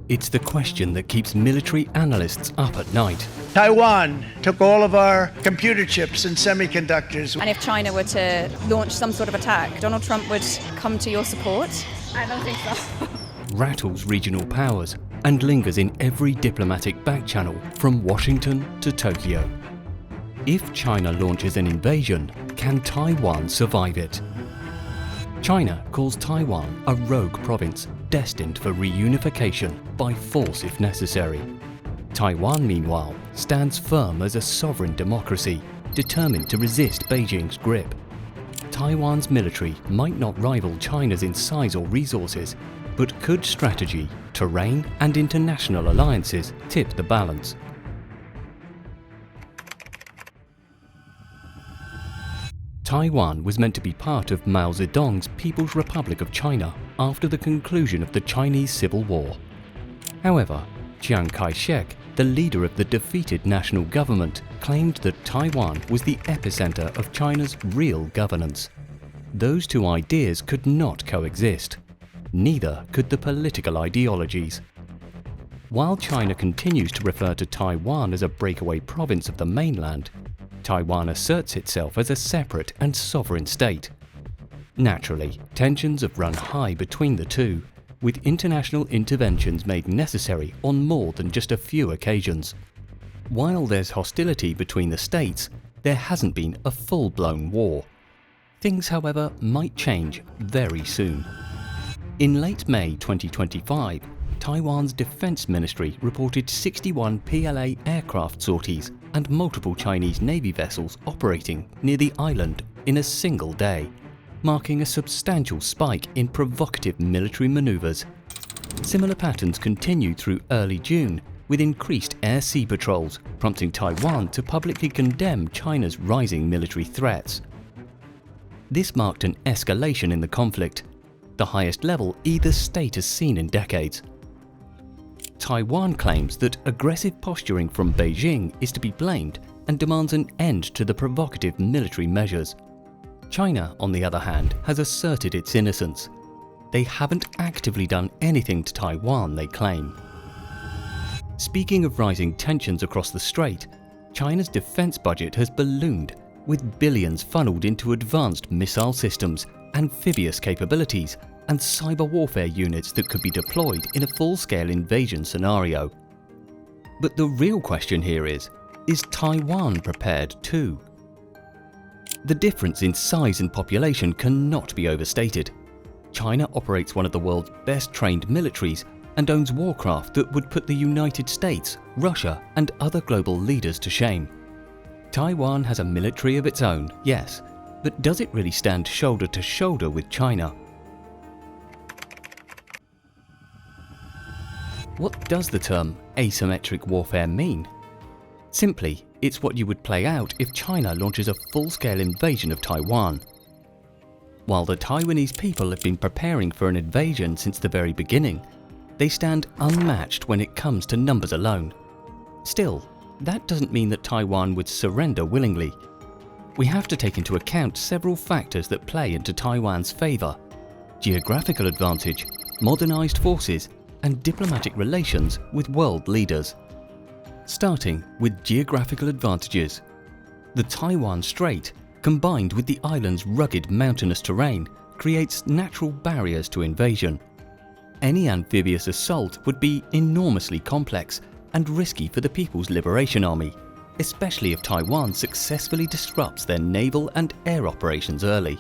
It's the question that keeps military analysts up at night. Taiwan took all of our computer chips and semiconductors. And if China were to launch some sort of attack, Donald Trump would come to your support? I don't think so. Rattles regional powers and lingers in every diplomatic backchannel from Washington to Tokyo. If China launches an invasion, can Taiwan survive it? China calls Taiwan a rogue province destined for reunification by force if necessary. Taiwan, meanwhile, stands firm as a sovereign democracy, determined to resist Beijing's grip. Taiwan's military might not rival China's in size or resources, but could strategy, terrain, and international alliances tip the balance? Taiwan was meant to be part of Mao Zedong's People's Republic of China after the conclusion of the Chinese Civil War. However, Chiang Kai-shek, the leader of the defeated national government, claimed that Taiwan was the epicenter of China's real governance. Those two ideas could not coexist. Neither could the political ideologies. While China continues to refer to Taiwan as a breakaway province of the mainland, Taiwan asserts itself as a separate and sovereign state. Naturally, tensions have run high between the two, with international interventions made necessary on more than just a few occasions. While there's hostility between the states, there hasn't been a full-blown war. Things, however, might change very soon. In late May 2025, Taiwan's Defense Ministry reported 61 PLA aircraft sorties and multiple Chinese Navy vessels operating near the island in a single day, marking a substantial spike in provocative military maneuvers. Similar patterns continued through early June, with increased air-sea patrols, prompting Taiwan to publicly condemn China's rising military threats. This marked an escalation in the conflict, the highest level either state has seen in decades. Taiwan claims that aggressive posturing from Beijing is to be blamed and demands an end to the provocative military measures. China, on the other hand, has asserted its innocence. They haven't actively done anything to Taiwan, they claim. Speaking of rising tensions across the Strait, China's defense budget has ballooned, with billions funneled into advanced missile systems, amphibious capabilities, and cyber warfare units that could be deployed in a full-scale invasion scenario. But the real question here is Taiwan prepared too? The difference in size and population cannot be overstated. China operates one of the world's best-trained militaries and owns warcraft that would put the United States, Russia, and other global leaders to shame. Taiwan has a military of its own, yes, but does it really stand shoulder to shoulder with China? What does the term asymmetric warfare mean? Simply, it's what you would play out if China launches a full-scale invasion of Taiwan. While the Taiwanese people have been preparing for an invasion since the very beginning, they stand unmatched when it comes to numbers alone. Still, that doesn't mean that Taiwan would surrender willingly. We have to take into account several factors that play into Taiwan's favour: geographical advantage, modernized forces, and diplomatic relations with world leaders. Starting with geographical advantages. The Taiwan Strait, combined with the island's rugged mountainous terrain, creates natural barriers to invasion. Any amphibious assault would be enormously complex and risky for the People's Liberation Army, especially if Taiwan successfully disrupts their naval and air operations early.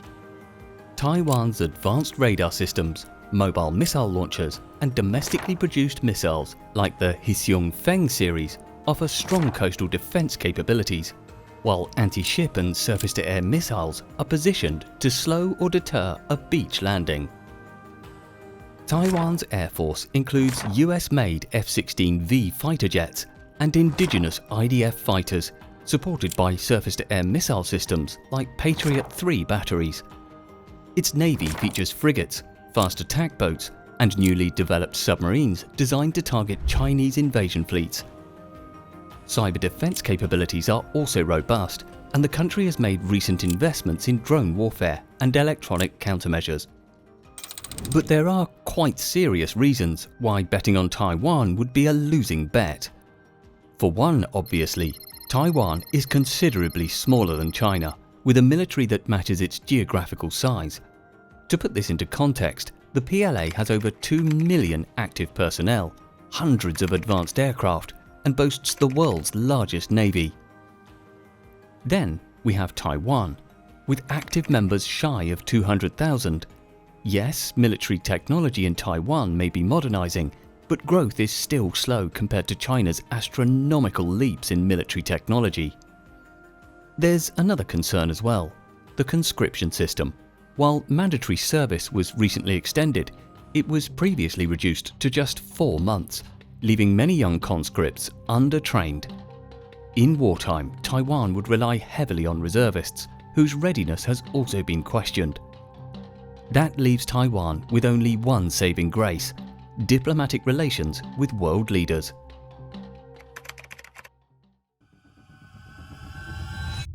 Taiwan's advanced radar systems, mobile missile launchers, and domestically produced missiles like the Heseong-Feng series offer strong coastal defense capabilities, while anti-ship and surface-to-air missiles are positioned to slow or deter a beach landing. Taiwan's Air Force includes US-made F-16V fighter jets and indigenous IDF fighters, supported by surface-to-air missile systems like Patriot 3 batteries. Its navy features frigates, fast attack boats, and newly developed submarines designed to target Chinese invasion fleets. Cyber defense capabilities are also robust, and the country has made recent investments in drone warfare and electronic countermeasures. But there are quite serious reasons why betting on Taiwan would be a losing bet. For one, obviously, Taiwan is considerably smaller than China, with a military that matches its geographical size. To put this into context, the PLA has over 2 million active personnel, hundreds of advanced aircraft, and boasts the world's largest navy. Then we have Taiwan, with active members shy of 200,000. Yes, military technology in Taiwan may be modernizing, but growth is still slow compared to China's astronomical leaps in military technology. There's another concern as well, the conscription system. While mandatory service was recently extended, it was previously reduced to just 4 months, leaving many young conscripts undertrained. In wartime, Taiwan would rely heavily on reservists, whose readiness has also been questioned. That leaves Taiwan with only one saving grace: diplomatic relations with world leaders.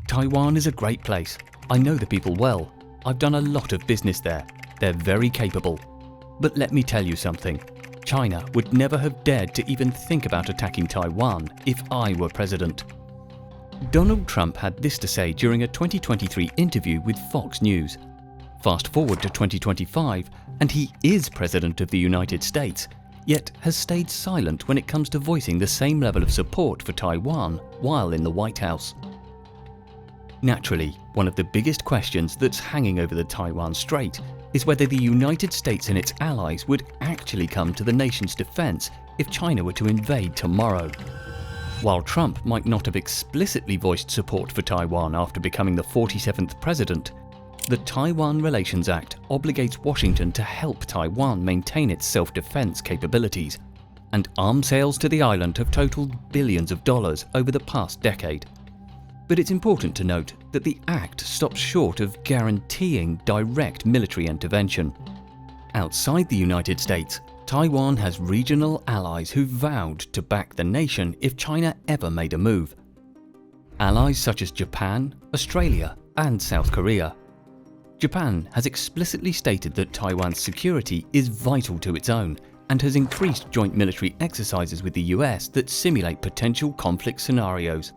Taiwan is a great place. I know the people well. I've done a lot of business there. They're very capable. But let me tell you something. China would never have dared to even think about attacking Taiwan if I were president. Donald Trump had this to say during a 2023 interview with Fox News. Fast forward to 2025, and he is President of the United States, yet has stayed silent when it comes to voicing the same level of support for Taiwan while in the White House. Naturally, one of the biggest questions that's hanging over the Taiwan Strait is whether the United States and its allies would actually come to the nation's defense if China were to invade tomorrow. While Trump might not have explicitly voiced support for Taiwan after becoming the 47th president, the Taiwan Relations Act obligates Washington to help Taiwan maintain its self-defense capabilities, and arms sales to the island have totaled billions of dollars over the past decade. But it's important to note that the Act stops short of guaranteeing direct military intervention. Outside the United States, Taiwan has regional allies who vowed to back the nation if China ever made a move. Allies such as Japan, Australia, and South Korea. Japan has explicitly stated that Taiwan's security is vital to its own and has increased joint military exercises with the US that simulate potential conflict scenarios.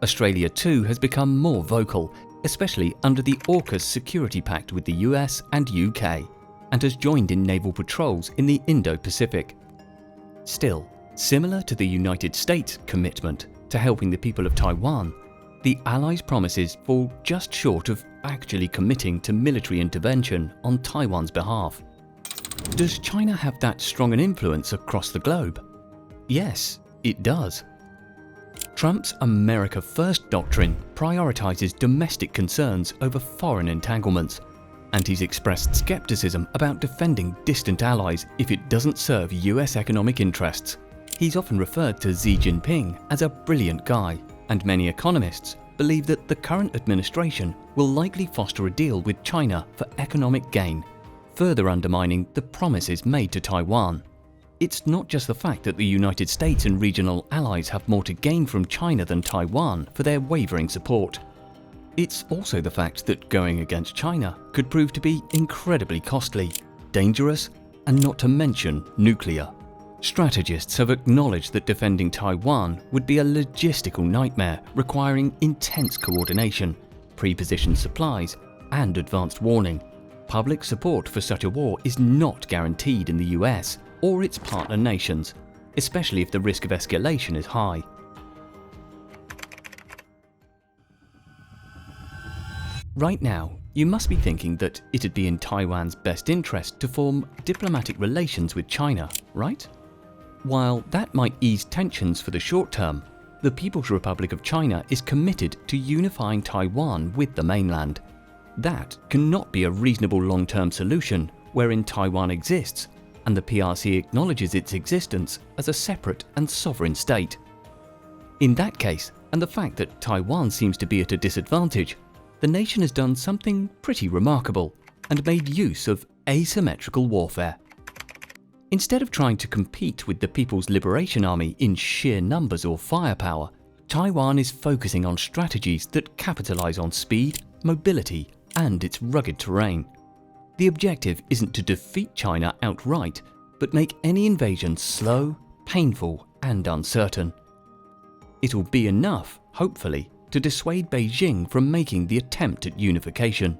Australia too has become more vocal, especially under the AUKUS security pact with the US and UK, and has joined in naval patrols in the Indo-Pacific. Still, similar to the United States' commitment to helping the people of Taiwan, the Allies' promises fall just short of actually committing to military intervention on Taiwan's behalf. Does China have that strong an influence across the globe? Yes, it does. Trump's America First doctrine prioritizes domestic concerns over foreign entanglements, and he's expressed skepticism about defending distant allies if it doesn't serve US economic interests. He's often referred to Xi Jinping as a brilliant guy, and many economists believe that the current administration will likely foster a deal with China for economic gain, further undermining the promises made to Taiwan. It's not just the fact that the United States and regional allies have more to gain from China than Taiwan for their wavering support. It's also the fact that going against China could prove to be incredibly costly, dangerous, and not to mention nuclear. Strategists have acknowledged that defending Taiwan would be a logistical nightmare requiring intense coordination, pre-positioned supplies, and advanced warning. Public support for such a war is not guaranteed in the US or its partner nations, especially if the risk of escalation is high. Right now, you must be thinking that it'd be in Taiwan's best interest to form diplomatic relations with China, right? While that might ease tensions for the short term, the People's Republic of China is committed to unifying Taiwan with the mainland. That cannot be a reasonable long-term solution wherein Taiwan exists and the PRC acknowledges its existence as a separate and sovereign state. In that case, and the fact that Taiwan seems to be at a disadvantage, the nation has done something pretty remarkable and made use of asymmetrical warfare. Instead of trying to compete with the People's Liberation Army in sheer numbers or firepower, Taiwan is focusing on strategies that capitalize on speed, mobility, and its rugged terrain. The objective isn't to defeat China outright, but make any invasion slow, painful, and uncertain. It'll be enough, hopefully, to dissuade Beijing from making the attempt at unification.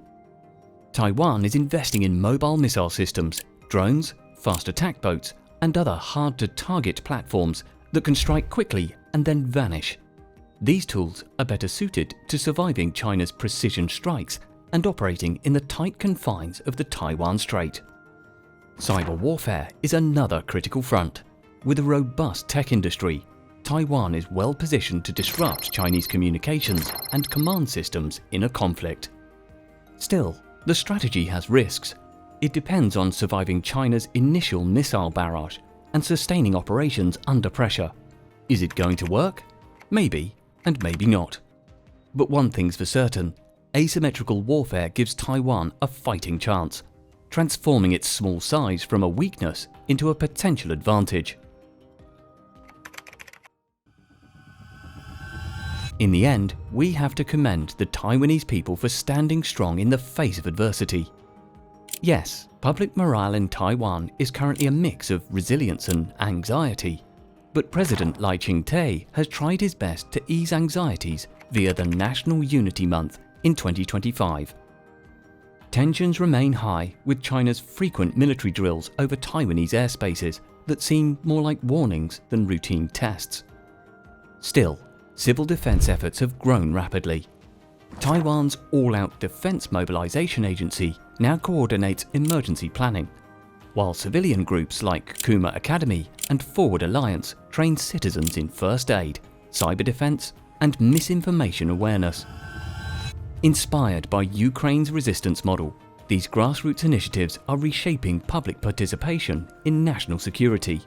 Taiwan is investing in mobile missile systems, drones, fast attack boats, and other hard-to-target platforms that can strike quickly and then vanish. These tools are better suited to surviving China's precision strikes and operating in the tight confines of the Taiwan Strait. Cyber warfare is another critical front. With a robust tech industry, Taiwan is well positioned to disrupt Chinese communications and command systems in a conflict. Still, the strategy has risks. It depends on surviving China's initial missile barrage and sustaining operations under pressure. Is it going to work? Maybe, and maybe not. But one thing's for certain, asymmetrical warfare gives Taiwan a fighting chance, transforming its small size from a weakness into a potential advantage. In the end, we have to commend the Taiwanese people for standing strong in the face of adversity. Yes, public morale in Taiwan is currently a mix of resilience and anxiety, but President Lai Ching-te has tried his best to ease anxieties via the National Unity Month in 2025. Tensions remain high with China's frequent military drills over Taiwanese airspaces that seem more like warnings than routine tests. Still, civil defense efforts have grown rapidly. Taiwan's all-out defense mobilization agency now coordinates emergency planning, while civilian groups like Kuma Academy and Forward Alliance train citizens in first aid, cyber defense, and misinformation awareness. Inspired by Ukraine's resistance model, these grassroots initiatives are reshaping public participation in national security.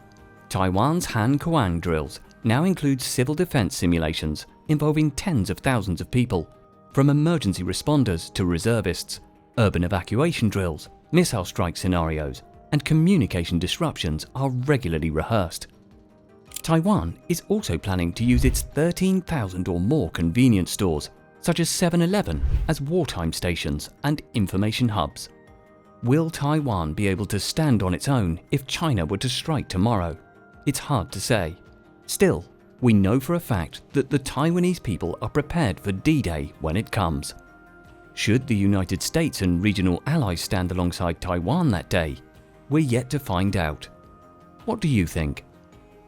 Taiwan's Han Kuang drills now include civil defense simulations involving tens of thousands of people, from emergency responders to reservists. Urban evacuation drills, missile strike scenarios, and communication disruptions are regularly rehearsed. Taiwan is also planning to use its 13,000 or more convenience stores, such as 7-Eleven, as wartime stations and information hubs. Will Taiwan be able to stand on its own if China were to strike tomorrow? It's hard to say. Still, we know for a fact that the Taiwanese people are prepared for D-Day when it comes. Should the United States and regional allies stand alongside Taiwan that day? We're yet to find out. What do you think?